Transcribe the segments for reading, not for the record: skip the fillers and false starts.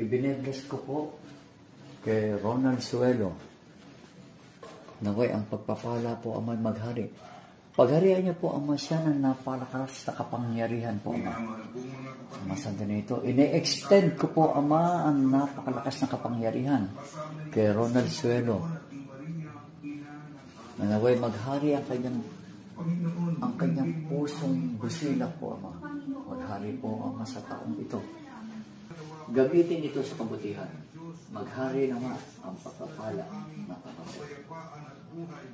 Ibinibigay ko po kay Ronald Suelo. Naway ang pagpapala po Ama maghari. Pagharian niyo po Ama siya ng napalakas na kapangyarihan po Ama. Ama sa ganito, ine-extend ko po Ama ang napakalakas na kapangyarihan kay Ronald Suelo. Naway maghari ang kanyang pusong busilak po Ama. Maghari po Ama sa taong ito. Gamitin ito sa kabutihan. Maghari naman ang pagpapala na kapatid.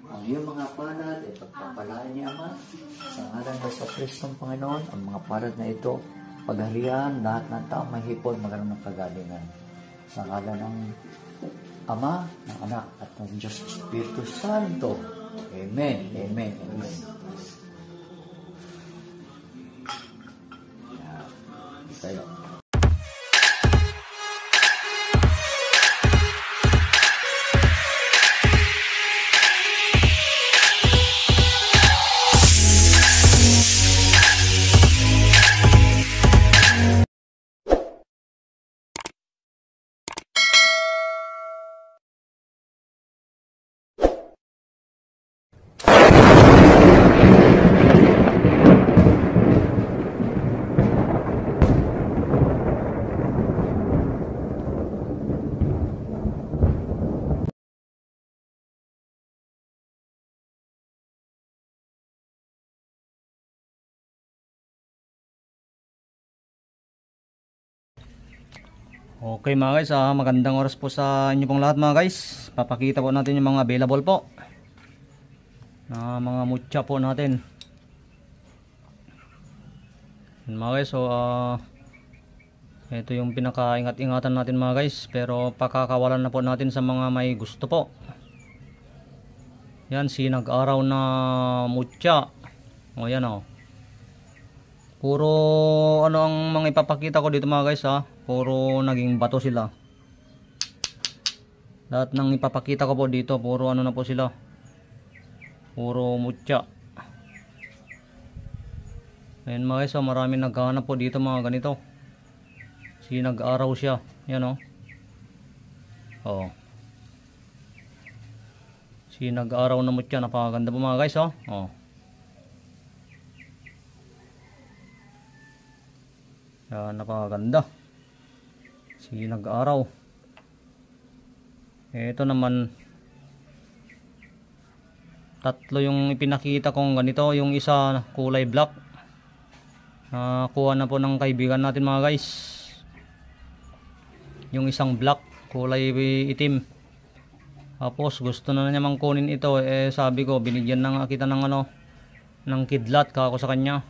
Ang iyong mga palad ay pagpapalaan niya Ama sa ngalan ng Kristong Panginoon. Ang mga palad na ito, pagharian, lahat ng taong mahipon, magkaroon ng kagalingan. Sa ngalan ng Ama, ng Anak, at ng Diyos Espiritu Santo. Amen. Amen. Amen. Tayo. Okay mga guys, magandang oras po sa inyo pong lahat mga guys. Papakita po natin yung mga available po na mga mutya po natin. Mga guys, so ito yung pinaka-ingat-ingatan natin mga guys, pero pakakawalan na po natin sa mga may gusto po. Yan, sinag-araw na mutya. O yan o. Puro ano ang mga ipapakita ko dito mga guys puro naging bato sila. Lahat ng ipapakita ko po dito puro ano na po sila, puro mutya. Ayan mga guys, maraming naghahanap po dito mga ganito. Sinag-araw siya. Yan o. Sinag-araw na mutya, napakaganda po mga guys Yan, napakaganda. Sinag-araw. Ito naman, tatlo yung ipinakita kong ganito. Yung isa kulay black, kuha na po ng kaibigan natin mga guys. Yung isang black, kulay itim. Tapos gusto na niya mang kunin ito. Sabi ko, binigyan na kita ng ng kidlat kako sa kanya.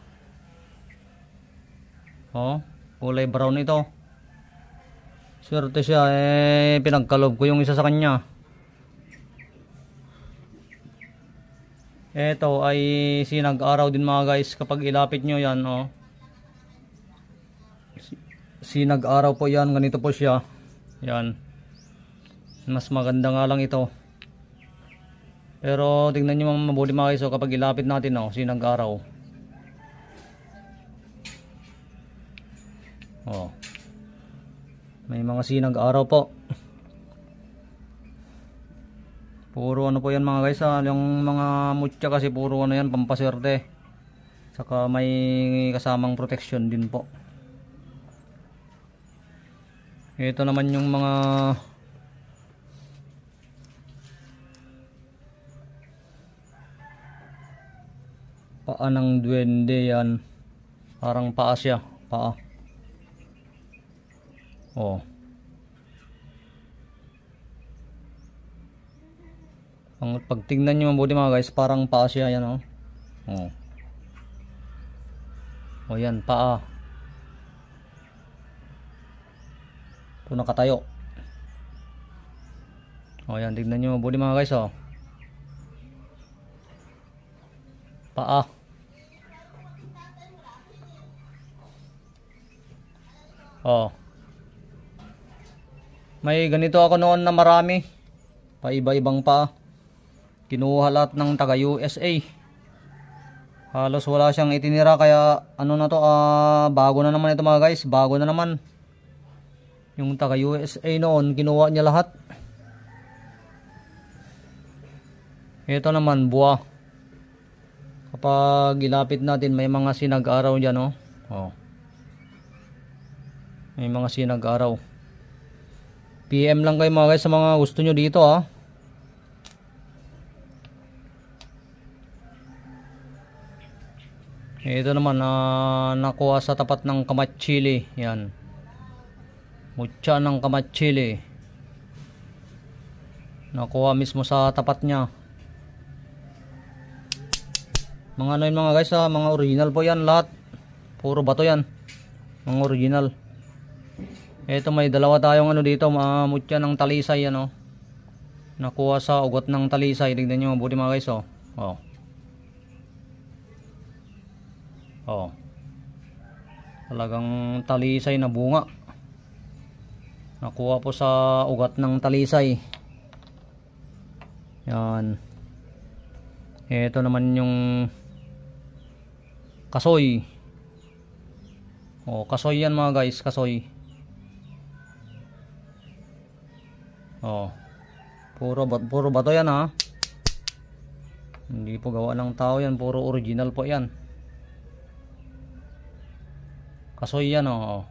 Kulay brown ito. Swerte siya, pinagkalob ko yung isa sa kanya. Ito ay sinag-araw din mga guys. Kapag ilapit nyo yan sinag-araw po yan, ganito po siya. Yan, mas maganda nga lang ito. Pero tingnan nyo mabuti mga guys, kapag ilapit natin sinag-araw. May mga sinag-araw po. Puro ano po yan mga guys yung mga mutya kasi puro ano yan, pampaswerte. Saka may kasamang protection din po. Ito naman yung mga paa ng duwende yan. Parang paa siya, paa. Pag tingnan nyo mabuti mga guys, parang paa siya yan yan, paa. Ito nakatayo. Yan, tingnan nyo mabuti mga guys paa. May ganito ako noon na marami, pa iba-ibang paa. Kinuha lahat ng taga USA. Halos wala siyang itinira, kaya ano na to, bago na naman ito mga guys, bago na naman. Yung taga USA noon, kinuha niya lahat. Ito naman, buwa. Kapag ilapit natin, may mga sinag-araw dyan, oh. Oh. May mga sinag-araw. PM lang kayo mga guys sa mga gusto nyo dito, ah. Ito naman, nakuha sa tapat ng Kamatsili. Yan. Mutya ng Kamatsili. Nakuha mismo sa tapat niya. Mga ano yun mga guys, mga original po yan lahat. Puro bato yan. Mga original. Ito may dalawa tayong ano dito, mutya ng talisay, ano. Nakuha sa ugat ng talisay. Tignan nyo mabuti mga guys, oh. Oh. Oh. Talagang talisay na bunga. Nakuha po sa ugat ng talisay. Yan. Ito naman yung kasoy. Oh, kasoy yan mga guys, kasoy. Oh. Puro bato yan, ha. Hindi po gawa ng tao yan, puro original po yan. Kasoy yan, oh.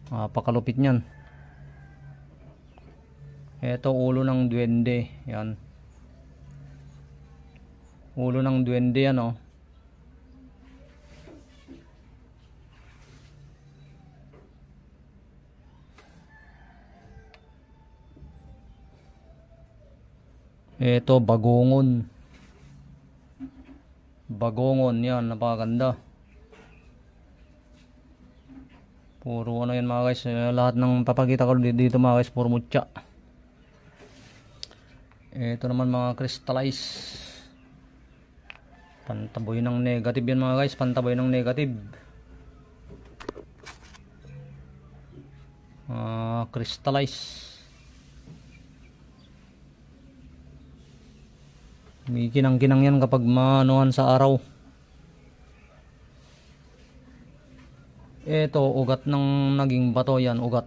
Pakalupit niyan. Ito ulo ng duwende, yan. Ulo ng duwende yan, oh. Ito bagongon. Bagongon yan, napakaganda. Puro ano yan mga guys, lahat ng papakita ko dito mga guys, puro mutya. Ito naman mga crystallize. Pantaboy ng negative yan mga guys, pantaboy ng negative. Crystallize. May kinang-kinang yan kapag maanuhan sa araw. Ito, ugat ng naging bato yan, ugat.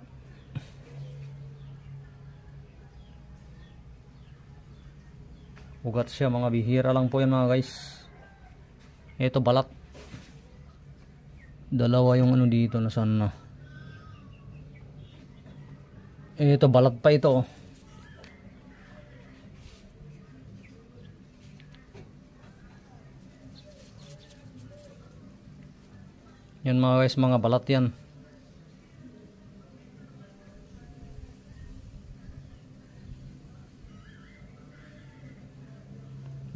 Ugat siya, mga bihira lang po yan mga guys. Ito, balat. Dalawa yung ano dito, nasaan na. Ito, balat pa ito. Yan mga guys, mga balat yan.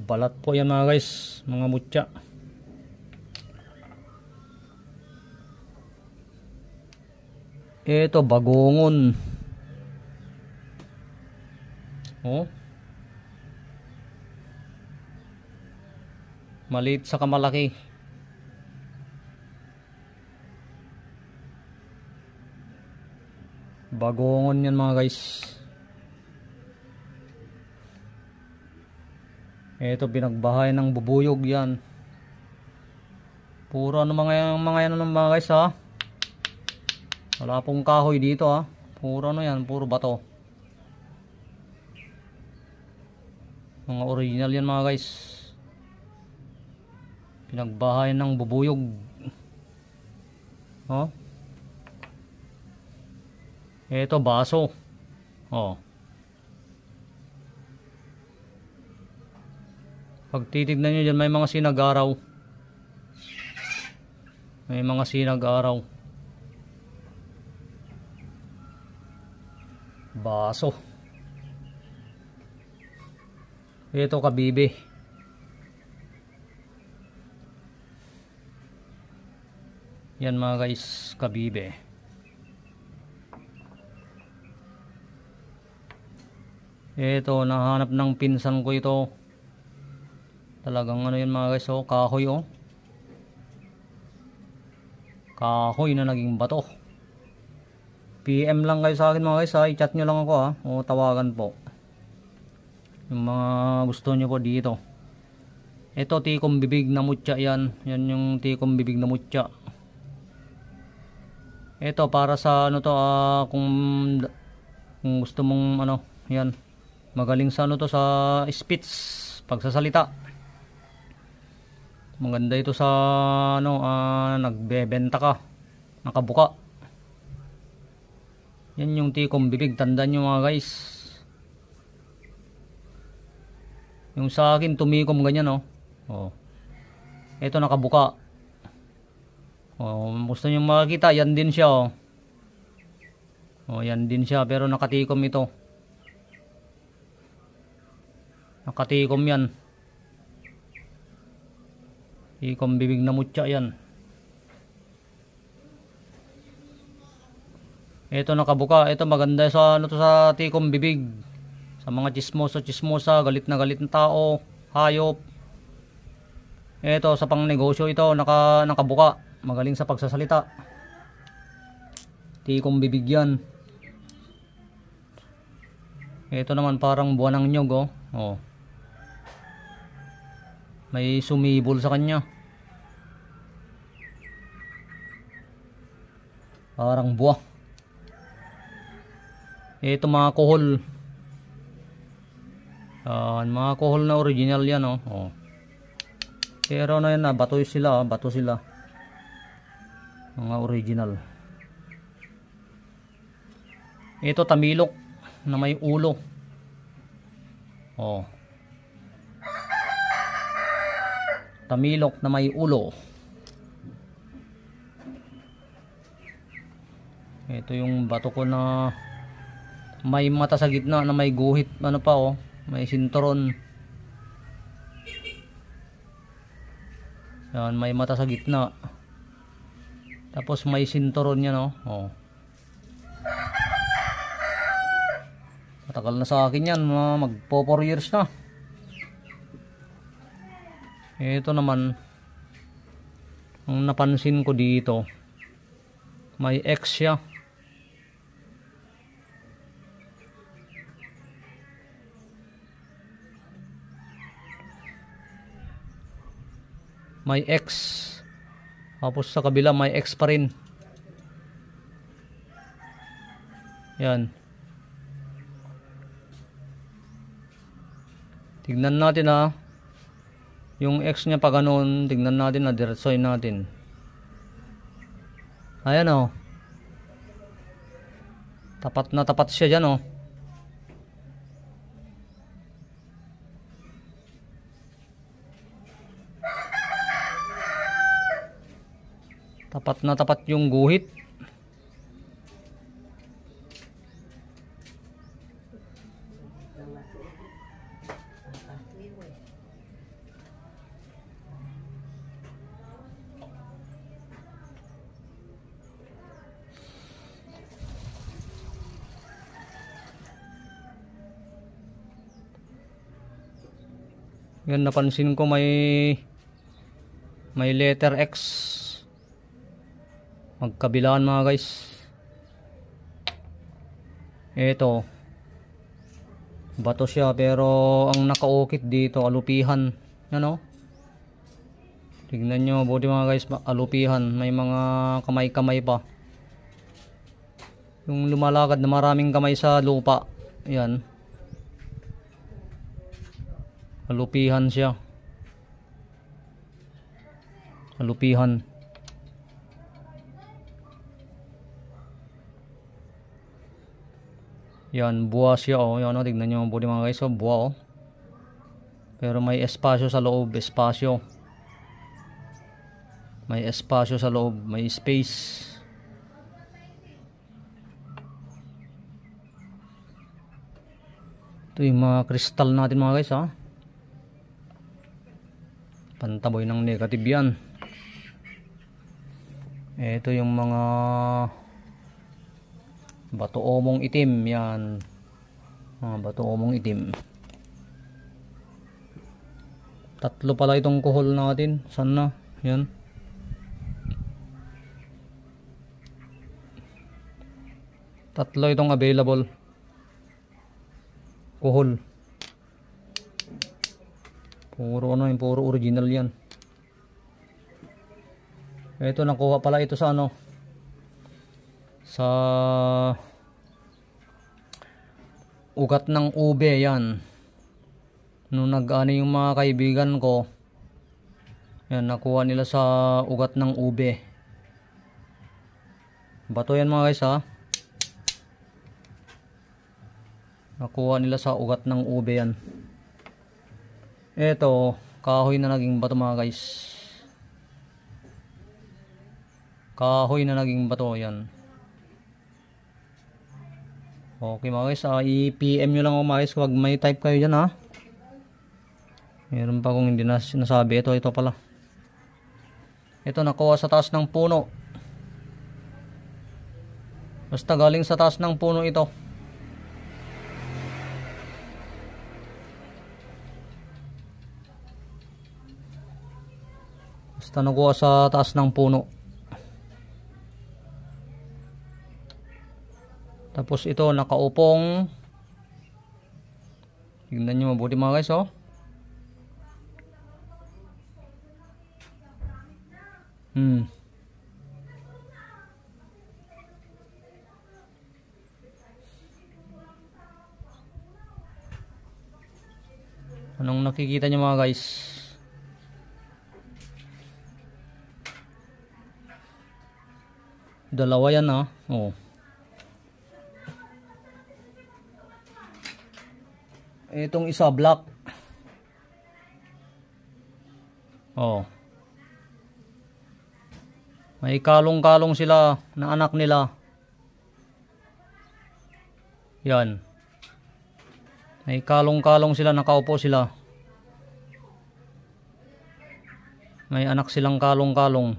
Balat po yan mga guys, mga mutya. Ito bagongon. Oh. Maliit sa kamalaki. Bagongon yan mga guys. Ito pinagbahay ng bubuyog yan. Puro ano mga yan mga guys, ha. Wala pong kahoy dito, ha. Puro ano yan, puro bato. Mga original yan mga guys. Pinagbahay ng bubuyog. Oh. Ito baso. Oh. Pag titignan nyo dyan, may mga sinag-araw. May mga sinag-araw. Baso. Ito kabibe. Yan mga guys, kabibe. Ito, nahanap ng pinsan ko ito. Talagang ano yun mga guys, oh, kahoy, oh. Kahoy na naging bato. PM lang kayo sa akin mga guys, ha. I-chat nyo lang ako, ha. O tawagan po. Yung mga gusto nyo po dito. Ito, tikom bibig na mutya yan. Yan yung tikom bibig na mutya. Ito para sa ano to, kung gusto mong ano, yan, magaling sa ano to, sa speech, pagsasalita. Maganda ito sa ano, nagbebenta ka, nakabuka. Yan yung tikom bibig, tandaan nyo mga guys. Yung sa akin tumikom ganyan, oh. Oh. Ito nakabuka. Oh, gusto nyo makita, yan din siya, oh. Oh, yan din siya, pero nakatikom ito. Nakatikom yan. Tikom bibig na mutya yan. Ito nakabuka. Ito maganda sa ano to, sa tikom bibig. Sa mga chismosa, galit na tao, hayop. Ito sa pang negosyo ito, nakabuka. Magaling sa pagsasalita. Tikom bibig yan. Ito naman parang buwan ng nyog, oh. Oh. May sumibol sa kanya. Parang buwa. Ito mga kohol. Mga kohol na original yan, oh. Oh. Pero na yan, bato sila, bato sila. Mga original. Ito tamilok na may ulo. Oh. Tamilok na may ulo. Ito yung bato ko na may mata sa gitna na may guhit, ano pa, oh, may sinturon. Yan, may mata sa gitna. Tapos may sinturon yan, oh. Oh. Matagal na sa akin yan, magpo 4 years na. Ito naman, ang napansin ko dito, may X siya. May X. Tapos sa kabila may X pa rin. Yan. Tignan natin, ha. Yung X niya pa ganoon, tignan natin na diretsoy natin. Ayan, oh. Tapat na tapat siya dyan, oh. Tapat na tapat yung guhit. Yan, napansin ko may letter X magkabilaan mga guys. Ito bato siya pero ang nakaukit dito alupihan. Yan, oh. Tignan nyo buti mga guys, alupihan. May mga kamay-kamay pa. Yung lumalakad na maraming kamay sa lupa. Yan. Alupihan siya. Alupihan. Yan, buwa siya, oh. Yan, oh, tignan nyo mabuti mga guys, oh, buwa, oh. Pero may espasyo sa loob, espasyo. May espasyo sa loob, may space. Ito yung mga kristal natin mga guys, ha. Pantaboy ng negative yan. Ito yung mga bato omong itim. Yan, mga bato omong itim. Tatlo pala itong kuhol natin. Saan na? Yan. Tatlo itong available kuhol. Puro ano, yung puro original yan. Ito nakuha pala ito sa ano, sa ugat ng ube yan. Nung nag-ano yung mga kaibigan ko, yan, nakuha nila sa ugat ng ube. Bato yan mga guys ha. Nakuha nila sa ugat ng ube yan. Eto, kahoy na naging bato mga guys. Kahoy na naging bato yan. Okay mga guys, i-PM nyo lang ako mga guys kung may type kayo dyan ha. Meron pa kung hindi na sinasabi. Ito pala. Ito nakuha sa taas ng puno. Basta galing sa taas ng puno ito. Basta nakuha sa taas ng puno. Tapos ito nakaupong. Tignan nyo mabuti mga guys oh. Anong nakikita nyo mga guys? Dalawa yan ha. Oh. Itong isa black. Oh. May kalong-kalong sila na anak nila. Yan. May kalong-kalong sila, nakaupo sila. May anak silang kalong-kalong.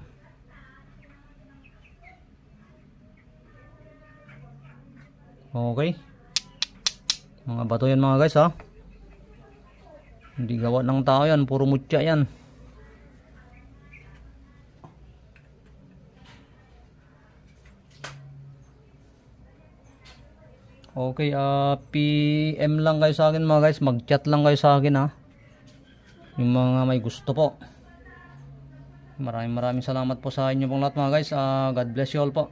Okay. Mga bato yan mga guys ha. Hindi gawa ng tao yan, puro mutya yan. Okay, PM lang kayo sa akin mga guys, mag-chat lang kayo sa akin ha. Yung mga may gusto po. Maraming salamat po sa inyo pong lahat mga guys. God bless you all po.